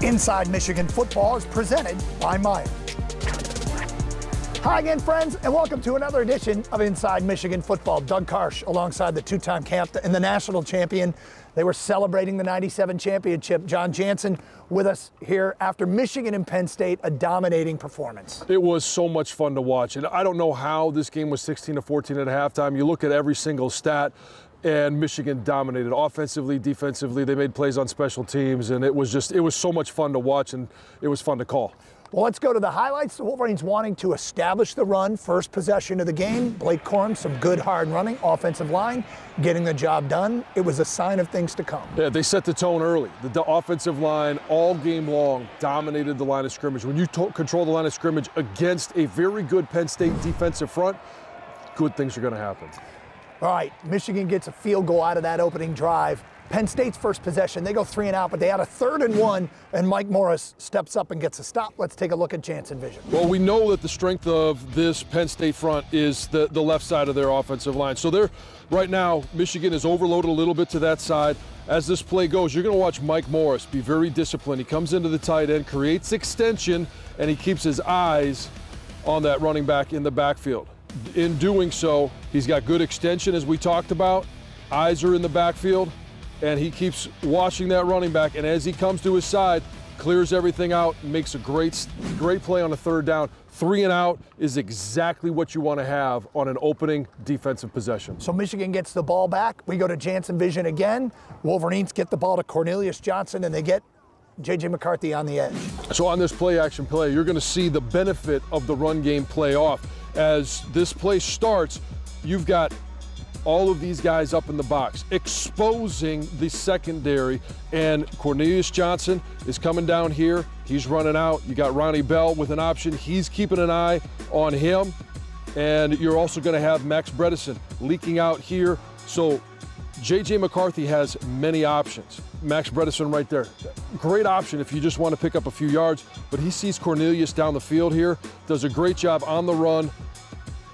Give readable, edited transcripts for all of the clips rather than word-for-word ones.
Inside Michigan Football is presented by Meyer. Hi again, friends, and welcome to another edition of Inside Michigan Football. Doug Karsh alongside the two-time captain and the national champion. They were celebrating the '97 championship. John Jansen with us here after Michigan and Penn State, a dominating performance. It was so much fun to watch, and I don't know how this game was 16-14 at halftime. You look at every single stat, and Michigan dominated offensively, defensively. They made plays on special teams, and it was so much fun to watch, and it was fun to call. Well, let's go to the highlights. The Wolverines wanting to establish the run, first possession of the game. Blake Corum, some good hard running, offensive line, getting the job done. It was a sign of things to come. Yeah, they set the tone early. The offensive line all game long dominated the line of scrimmage. When you control the line of scrimmage against a very good Penn State defensive front, good things are going to happen. All right, Michigan gets a field goal out of that opening drive. Penn State's first possession, they go 3 and out, but they had a 3rd and 1, and Mike Morris steps up and gets a stop. Let's take a look at Jansen vision. Well, we know that the strength of this Penn State front is the left side of their offensive line. So right now, Michigan is overloaded a little bit to that side. As this play goes, you're going to watch Mike Morris be very disciplined. He comes into the tight end, creates extension, and he keeps his eyes on that running back in the backfield. In doing so, he's got good extension, as we talked about. Eyes are in the backfield, and he keeps watching that running back. And as he comes to his side, clears everything out, makes a great play on a 3rd down. 3 and out is exactly what you want to have on an opening defensive possession. So Michigan gets the ball back. We go to Jansen vision again. Wolverines get the ball to Cornelius Johnson, and they get J.J. McCarthy on the edge. So on this play-action play, you're going to see the benefit of the run game play off. As this play starts, you've got all of these guys up in the box, exposing the secondary, and Cornelius Johnson is coming down here. He's running out. You got Ronnie Bell with an option. He's keeping an eye on him, and you're also going to have Max Bredesen leaking out here. So J.J. McCarthy has many options. Max Bredesen right there. Great option if you just want to pick up a few yards, but he sees Cornelius down the field here, does a great job on the run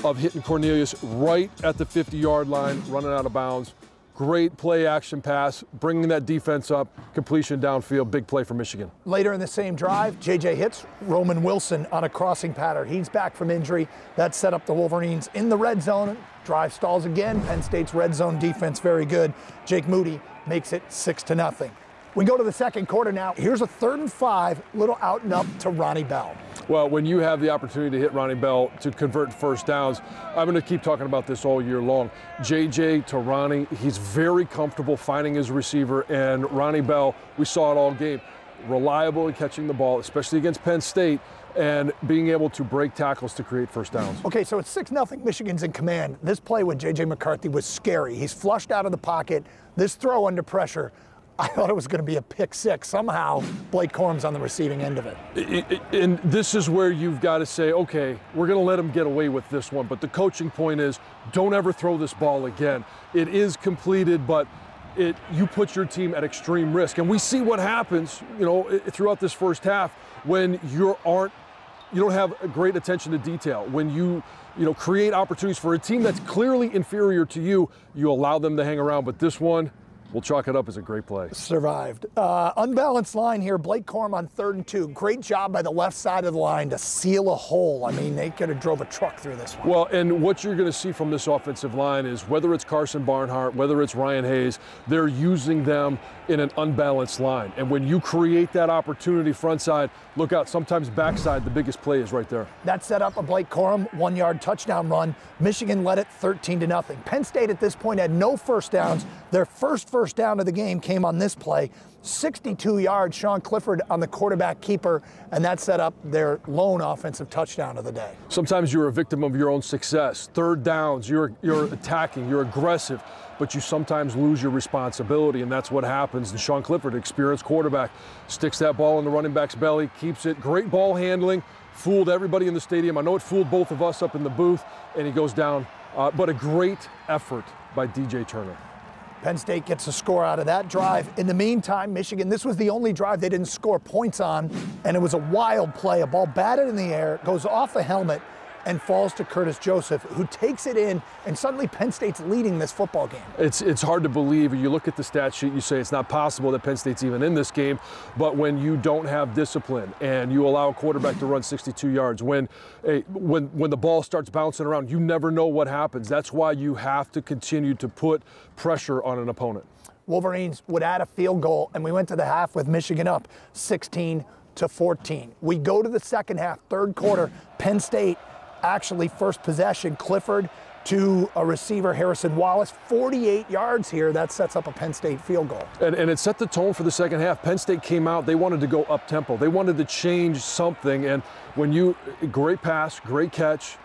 of hitting Cornelius right at the 50-yard line, running out of bounds. Great play-action pass, bringing that defense up, completion downfield, big play for Michigan. Later in the same drive, J.J. hits Roman Wilson on a crossing pattern. He's back from injury. That set up the Wolverines in the red zone. Drive stalls again. Penn State's red zone defense very good. Jake Moody makes it 6-0. We go to the second quarter now. Here's a 3rd and 5, little out and up to Ronnie Bell. Well, when you have the opportunity to hit Ronnie Bell to convert first downs, I'm going to keep talking about this all year long. JJ to Ronnie, he's very comfortable finding his receiver, and Ronnie Bell, we saw it all game, reliable in catching the ball, especially against Penn State, and being able to break tackles to create first downs. Okay, so it's 6-0. Michigan's in command. This play with J.J. McCarthy was scary. He's flushed out of the pocket. This throw under pressure, I thought it was going to be a pick 6. Somehow, Blake Corum's on the receiving end of it. And this is where you've got to say, okay, we're going to let him get away with this one. But the coaching point is, don't ever throw this ball again. It is completed, but you put your team at extreme risk. And we see what happens, throughout this first half when you don't have great attention to detail. When you create opportunities for a team that's clearly inferior to you, you allow them to hang around. But this one, we'll chalk it up as a great play. Survived. Unbalanced line here. Blake Corum on 3rd and 2. Great job by the left side of the line to seal a hole. I mean, they could have drove a truck through this one. Well, and what you're going to see from this offensive line is whether it's Carson Barnhart, whether it's Ryan Hayes, they're using them in an unbalanced line. And when you create that opportunity front side, look out, sometimes backside, the biggest play is right there. That set up a Blake Corum 1-yard touchdown run. Michigan led it 13-0. Penn State at this point had no first downs. Their first down of the game came on this play. 62 yards, Sean Clifford on the quarterback keeper, and that set up their lone offensive touchdown of the day. Sometimes you're a victim of your own success. 3rd downs, you're attacking, you're aggressive, but you sometimes lose your responsibility, and that's what happens. And Sean Clifford, experienced quarterback, sticks that ball in the running back's belly, keeps it. Great ball handling, fooled everybody in the stadium. I know it fooled both of us up in the booth, and he goes down. But a great effort by DJ Turner. Penn State gets a score out of that drive. In the meantime, Michigan, this was the only drive they didn't score points on, and it was a wild play. A ball batted in the air, goes off the helmet, and falls to Curtis Joseph, who takes it in, and suddenly Penn State's leading this football game. It's hard to believe. You look at the stat sheet, you say it's not possible that Penn State's even in this game, but when you don't have discipline and you allow a quarterback to run 62 yards, when the ball starts bouncing around, you never know what happens. That's why you have to continue to put pressure on an opponent. Wolverines would add a field goal, and we went to the half with Michigan up 16-14. We go to the second half, third quarter. Penn State actually first possession. Clifford to a receiver, Harrison Wallace, 48 yards here. That sets up a Penn State field goal. And it set the tone for the second half. Penn State came out, they wanted to go up-tempo. They wanted to change something, and great pass, great catch,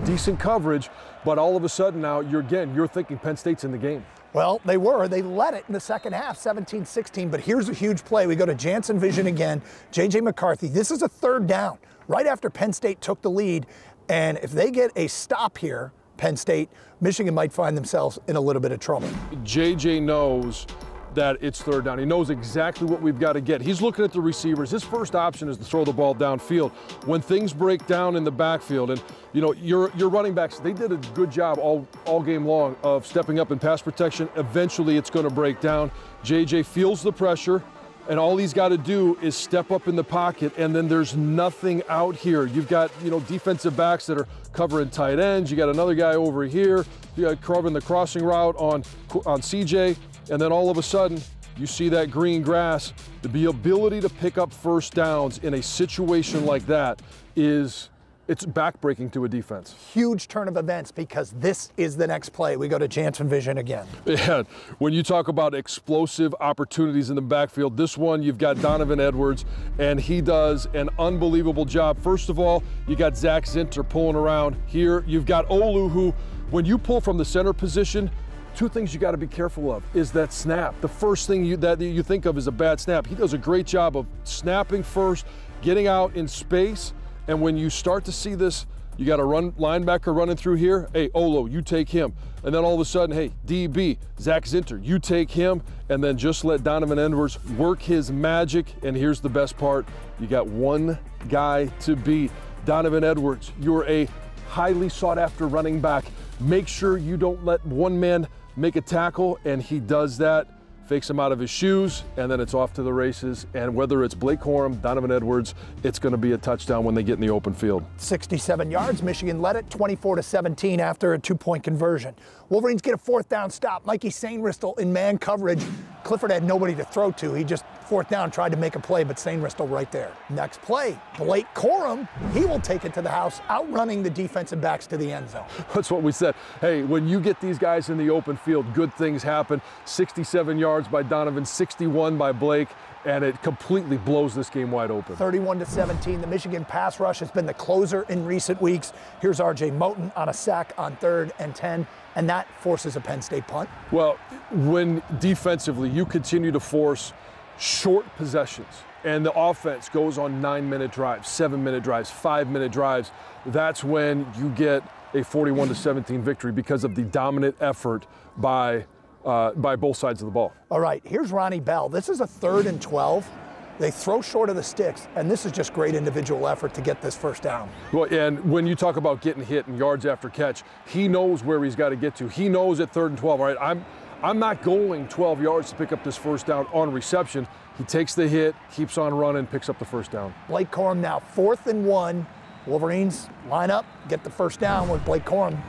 decent coverage, but all of a sudden now, you're thinking Penn State's in the game. Well, they were. They led it in the second half, 17-16, but here's a huge play. We go to Jansen Vision again, J.J. McCarthy. This is a third down, right after Penn State took the lead, and if they get a stop here, Penn State, Michigan might find themselves in a little bit of trouble. J.J. knows that it's third down. He knows exactly what we've got to get. He's looking at the receivers. His first option is to throw the ball downfield. When things break down in the backfield, and your running backs, they did a good job all game long of stepping up in pass protection. Eventually it's going to break down. J.J. feels the pressure, and all he's got to do is step up in the pocket, and then there's nothing out here. You've got defensive backs that are covering tight ends. You got another guy over here. You got covering the crossing route on CJ. And then all of a sudden, you see that green grass. The ability to pick up first downs in a situation like that it's backbreaking to a defense. Huge turn of events, because this is the next play. We go to Jansen Vision again. Yeah, when you talk about explosive opportunities in the backfield, this one you've got Donovan Edwards, and he does an unbelievable job. First of all, you got Zach Zinter pulling around. Here you've got Olu, who, when you pull from the center position, two things you got to be careful of is that snap. The first thing that you think of is a bad snap. He does a great job of snapping first, getting out in space, and when you start to see this, you got a linebacker running through here. Hey, Olo, you take him. And then all of a sudden, hey, DB, Zach Zinter, you take him, and then just let Donovan Edwards work his magic. And here's the best part. You got one guy to beat. Donovan Edwards, you're a highly sought after running back. Make sure you don't let one man make a tackle, and he does that. Fakes him out of his shoes, and then it's off to the races. And whether it's Blake Corum, Donovan Edwards, it's going to be a touchdown when they get in the open field. 67 yards. Michigan led it 24-17 after a two-point conversion. Wolverines get a fourth down stop. Mikey Sainristil in man coverage. Clifford had nobody to throw to. He just fourth down tried to make a play, but Sainristil right there. Next play, Blake Corum, he will take it to the house, outrunning the defensive backs to the end zone. That's what we said. Hey, when you get these guys in the open field, good things happen. 67 yards by Donovan, 61 by Blake, and it completely blows this game wide open. 31-17. The Michigan pass rush has been the closer in recent weeks. Here's R.J. Moten on a sack on 3rd and 10, and that forces a Penn State punt. Well, when defensively you continue to force short possessions and the offense goes on 9-minute drives, 7-minute drives, 5-minute drives, that's when you get a 41-17 victory because of the dominant effort by both sides of the ball. All right, here's Ronnie Bell. This is a 3rd and 12. They throw short of the sticks, and this is just great individual effort to get this first down. Well, and when you talk about getting hit and yards after catch, he knows where he's got to get to. He knows at 3rd and 12, all right, I'm not going 12 yards to pick up this first down on reception. He takes the hit, keeps on running, picks up the first down. Blake Corum now 4th and 1. Wolverines line up, get the first down with Blake Corum.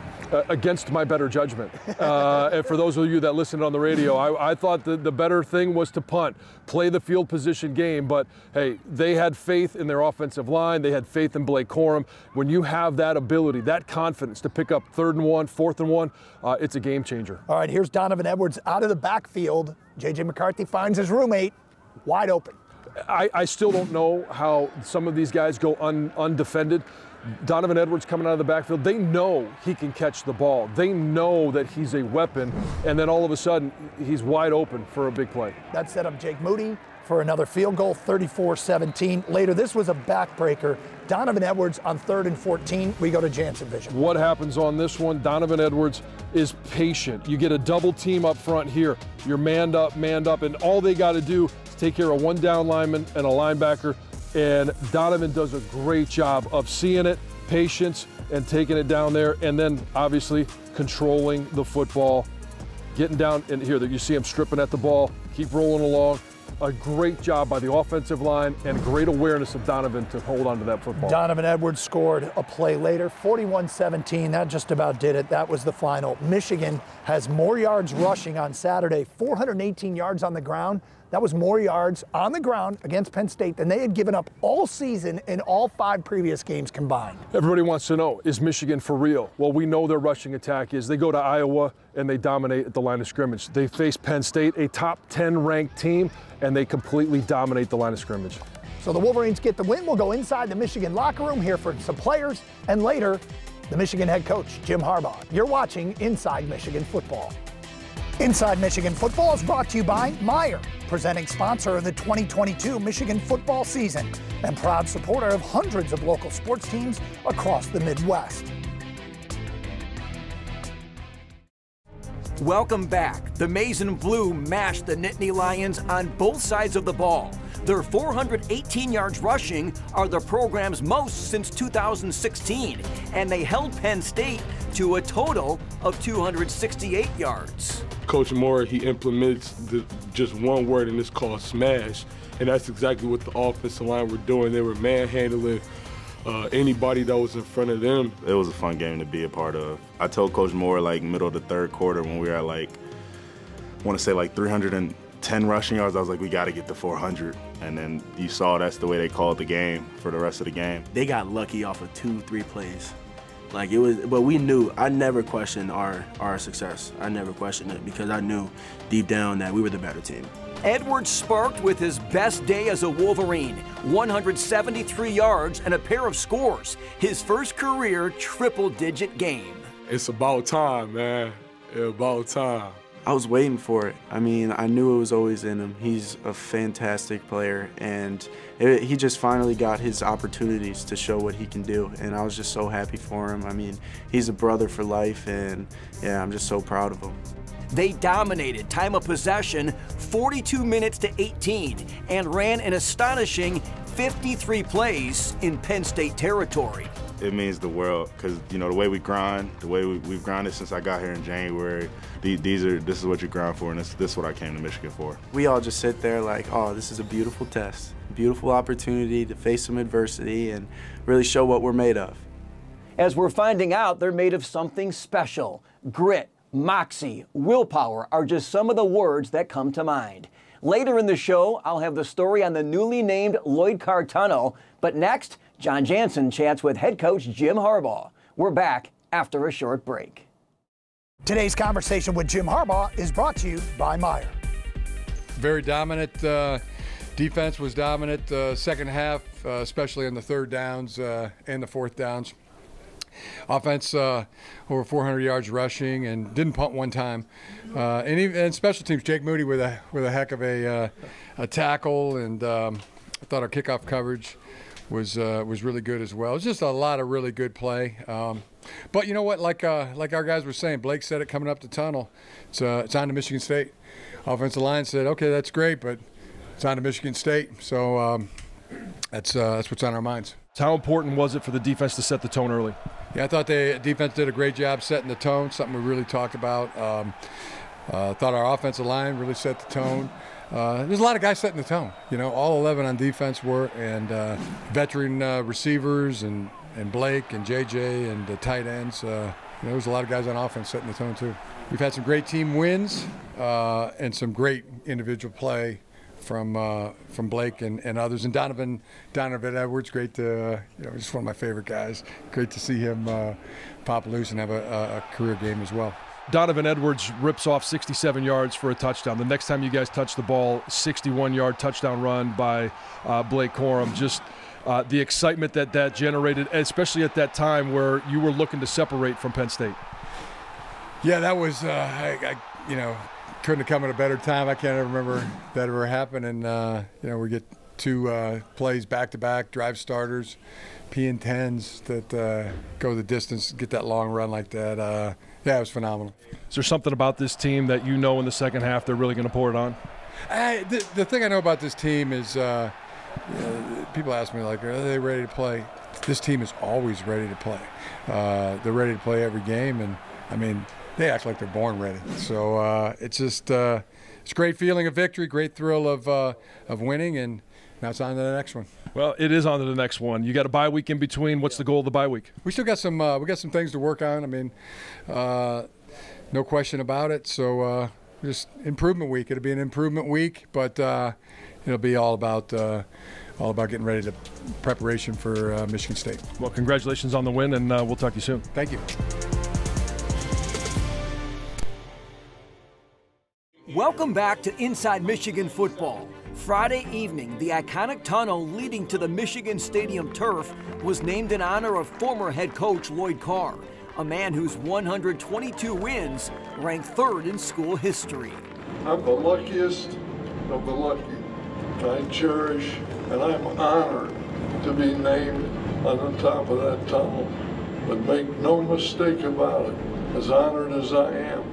Against my better judgment. And for those of you that listened on the radio, I thought the better thing was to punt, play the field position game. But, hey, they had faith in their offensive line. They had faith in Blake Corum. When you have that ability, that confidence to pick up 3rd and 1, 4th and 1, it's a game changer. All right, here's Donovan Edwards out of the backfield. J.J. McCarthy finds his roommate wide open. I still don't know how some of these guys go undefended. Donovan Edwards coming out of the backfield, they know he can catch the ball. They know that he's a weapon, and then all of a sudden, he's wide open for a big play. That set up Jake Moody for another field goal, 34-17. Later, this was a backbreaker. Donovan Edwards on 3rd and 14. We go to Jansen Vision. What happens on this one? Donovan Edwards is patient. You get a double team up front here. You're manned up, and all they got to do is take care of one down lineman and a linebacker. And Donovan does a great job of seeing it, patience, and taking it down there, and then obviously controlling the football, getting down in here. That you see him stripping at the ball, keep rolling along. A great job by the offensive line and great awareness of Donovan to hold on to that football. Donovan Edwards scored a play later, 41-17. That just about did it. That was the final. Michigan has more yards rushing on Saturday, 418 yards on the ground. That was more yards on the ground against Penn State than they had given up all season in all 5 previous games combined. Everybody wants to know, is Michigan for real? Well, we know their rushing attack is. They go to Iowa and they dominate at the line of scrimmage. They face Penn State, a top 10 ranked team, and they completely dominate the line of scrimmage. So the Wolverines get the win. We'll go inside the Michigan locker room, hear from some players, and later, the Michigan head coach, Jim Harbaugh. You're watching Inside Michigan Football. Inside Michigan Football is brought to you by Meijer, presenting sponsor of the 2022 Michigan football season and proud supporter of hundreds of local sports teams across the Midwest. Welcome back. The Maize and Blue mashed the Nittany Lions on both sides of the ball. Their 418 yards rushing are the program's most since 2016, and they held Penn State to a total of 268 yards. Coach Moore, he implements just one word, and it's called smash, and that's exactly what the offensive line were doing. They were manhandling anybody that was in front of them. It was a fun game to be a part of. I told Coach Moore, like, middle of the third quarter when we were at, like, I want to say, like, 310 rushing yards, I was like, we got to get to 400. And then you saw that's the way they called the game for the rest of the game. They got lucky off of 2-3 plays. Like, it was, but we knew, I never questioned our success. I never questioned it because I knew deep down that we were the better team. Edwards sparked with his best day as a Wolverine, 173 yards and a pair of scores, his first career triple-digit game. It's about time, man. It's about time. I was waiting for it. I mean, I knew it was always in him. He's a fantastic player, and he just finally got his opportunities to show what he can do, and I was just so happy for him. I mean, he's a brother for life, and yeah, I'm just so proud of him. They dominated time of possession 42 minutes to 18 and ran an astonishing 53 plays in Penn State territory. It means the world because, you know, the way we grind, the way we've grinded since I got here in January, this is what you grind for, and this is what I came to Michigan for. We all just sit there like, oh, this is a beautiful test, beautiful opportunity to face some adversity and really show what we're made of. As we're finding out, they're made of something special. Grit, moxie, willpower are just some of the words that come to mind. Later in the show, I'll have the story on the newly named Lloyd Carr Tunnel. But next, John Jansen chats with head coach Jim Harbaugh. We're back after a short break. Today's conversation with Jim Harbaugh is brought to you by Meijer. Very dominant. Defense was dominant second half, especially in the third downs and the fourth downs. Offense over 400 yards rushing and didn't punt one time. And special teams, Jake Moody with a heck of a tackle, and I thought our kickoff coverage was really good as well. It's just a lot of really good play. But you know what? Like our guys were saying, Blake said it coming up the tunnel. It's on to Michigan State. Offensive line said, okay, that's great, but it's on to Michigan State. So that's what's on our minds. How important was it for the defense to set the tone early? Yeah, I thought the defense did a great job setting the tone, something we really talked about. Thought our offensive line really set the tone. There's a lot of guys setting the tone. You know, all 11 on defense were, and veteran receivers and Blake and JJ and the tight ends. There was a lot of guys on offense setting the tone too. We've had some great team wins and some great individual play from Blake and others, and Donovan Edwards, great to just one of my favorite guys. Great to see him pop loose and have a career game as well. Donovan Edwards rips off 67 yards for a touchdown. The next time you guys touch the ball, 61-yard touchdown run by Blake Corum. Just the excitement that generated, especially at that time where you were looking to separate from Penn State. Yeah, that was couldn't have come at a better time. I can't remember that ever happened. And we get two plays back-to-back, drive starters, P&10s that go the distance, get that long run like that. Yeah, it was phenomenal. Is there something about this team that you know in the second half they're really going to pour it on? The thing I know about this team is people ask me, like, are they ready to play? this team is always ready to play. They're ready to play every game, and I mean, they act like they're born ready. So it's just it's a great feeling of victory, great thrill of winning, and now it's on to the next one. Well, it is on to the next one. You got a bye week in between. What's the goal of the bye week? We still got some things to work on. I mean, no question about it. So just improvement week. It'll be an improvement week, but it'll be all about getting ready to preparation for Michigan State. Well, congratulations on the win, and we'll talk to you soon. Thank you. Welcome back to Inside Michigan Football. Friday evening, the iconic tunnel leading to the Michigan Stadium turf was named in honor of former head coach Lloyd Carr, a man whose 122 wins rank third in school history. I'm the luckiest of the lucky. I cherish and I'm honored to be named on the top of that tunnel. But make no mistake about it, as honored as I am,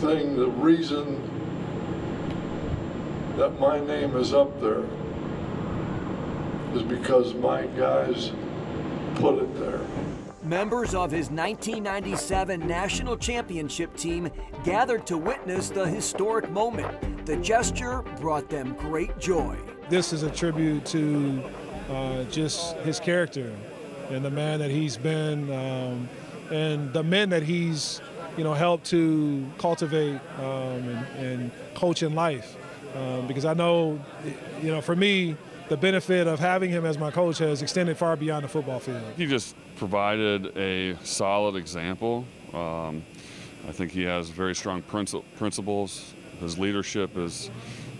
the reason that my name is up there is because my guys put it there. Members of his 1997 national championship team gathered to witness the historic moment. The gesture brought them great joy. This is a tribute to just his character and the man that he's been and the men that he's helped to cultivate and coach in life. Because I know, for me, the benefit of having him as my coach has extended far beyond the football field. He just provided a solid example. I think he has very strong principles. His leadership is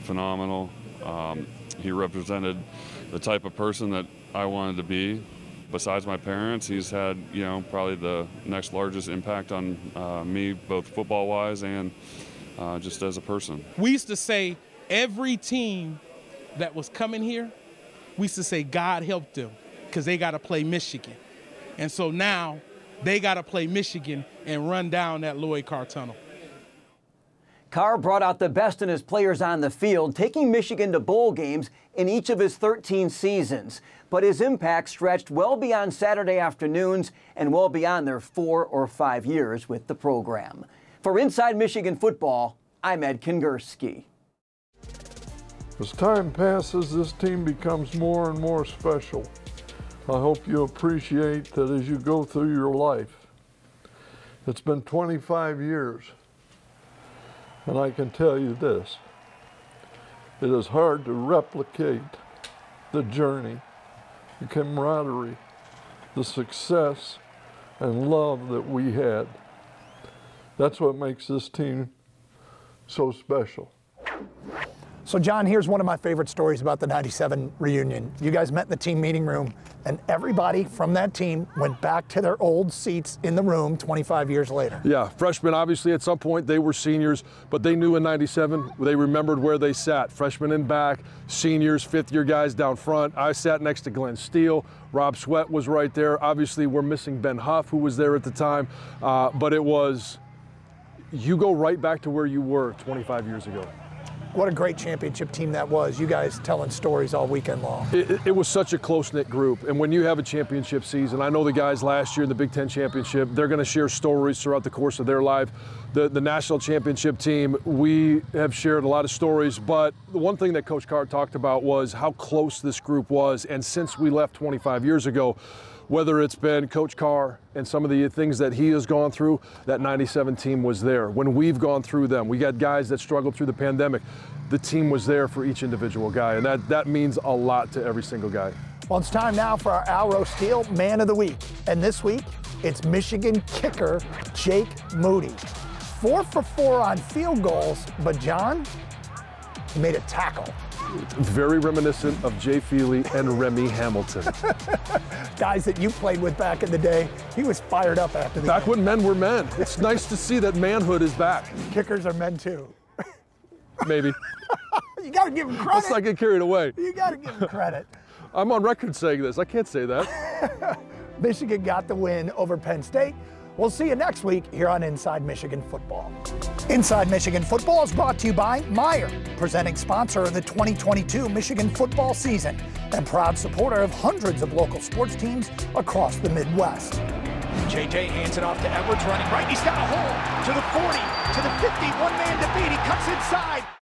phenomenal. He represented the type of person that I wanted to be. Besides my parents, he's had, probably the next largest impact on me, both football-wise and just as a person. We used to say every team that was coming here, we used to say God helped them because they got to play Michigan. And so now they got to play Michigan and run down that Lloyd Carr tunnel. Carr brought out the best in his players on the field, taking Michigan to bowl games in each of his 13 seasons. But his impact stretched well beyond Saturday afternoons and well beyond their 4 or 5 years with the program. For Inside Michigan Football, I'm Ed Kingerski. As time passes, this team becomes more and more special. I hope you appreciate that as you go through your life. It's been 25 years. And I can tell you this, it is hard to replicate the journey, the camaraderie, the success and love that we had. That's what makes this team so special. So John, here's one of my favorite stories about the 97 reunion. You guys met in the team meeting room, and everybody from that team went back to their old seats in the room 25 years later. Yeah, freshmen, obviously, at some point, they were seniors, but they knew in 97, they remembered where they sat. Freshmen in back, seniors, fifth-year guys down front. I sat next to Glenn Steele. Rob Sweat was right there. Obviously, we're missing Ben Huff, who was there at the time, but it was, you go right back to where you were 25 years ago. What a great championship team that was. You guys telling stories all weekend long. It was such a close-knit group. And when you have a championship season, I know the guys last year in the Big Ten championship, they're going to share stories throughout the course of their life. The national championship team, we have shared a lot of stories. But the one thing that Coach Carr talked about was how close this group was. And since we left 25 years ago, whether it's been Coach Carr and some of the things that he has gone through, that 97 team was there. When we've gone through them, we got guys that struggled through the pandemic. The team was there for each individual guy, and that means a lot to every single guy. Well, it's time now for our Alro Steel Man of the Week. And this week, it's Michigan kicker Jake Moody. 4 for 4 on field goals, but John, he made a tackle. Very reminiscent of Jay Feely and Remy Hamilton. Guys that you played with back in the day. He was fired up after the Back game. when men were men. It's nice to see that manhood is back. Kickers are men too. Maybe. You got to give him credit. Let's not get carried away. You got to give him credit. I'm on record saying this. I can't say that. Michigan got the win over Penn State. We'll see you next week here on Inside Michigan Football. Inside Michigan Football is brought to you by Meijer, presenting sponsor of the 2022 Michigan football season and proud supporter of hundreds of local sports teams across the Midwest. JJ hands it off to Edwards, running right. He's got a hole to the 40, to the 50. One man to beat. He cuts inside.